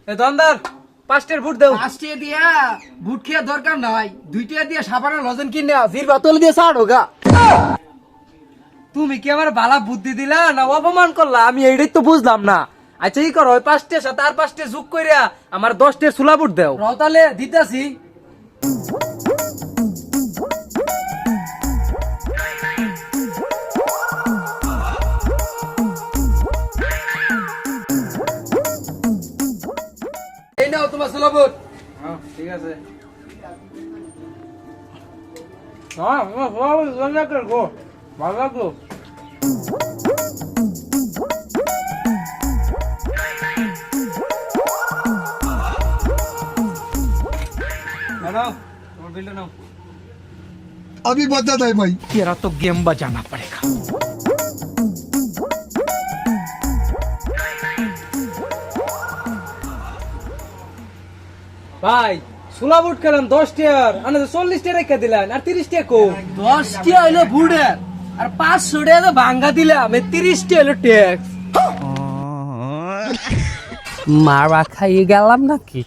দোকানদার 5টার বুট দাও। 5 দিয়া বুট খেয়ে দরকার নাই, 2 দিয়া সাবানের লজেন কিনে জির বোতল দিয়ে ছাড়ো গা। তুমি কি আমার বালা বুদ্ধি দিলা না অপমান করলা? আমি এইটাই তো বুঝলাম না। আচ্ছা ই করো, ওই 5টার সাথে আর 5টা যোগ কইরা আমার 10টার সুলা বুট দাও। রতালে দিতাছি। এই নাও তোমার সুলাবুট। ঠিক আছে। হ্যাঁ ভালো লাগলো। নাও তোমার বিলটা নাও। अभी बता है भाई। तेरा तो गेम बजाना पड़ेगा। ভাই সুলা বুট খেলাম 10টার, আনে 40টা রেখে দিলেন আর 30টা কো। 10 টি হইলো বুটের আর 500 টাকা তো ভাঙ্গা দিলাম, 30 টি হইলো ট্যাক্স। মারা খাইয়ে গেলাম নাকি?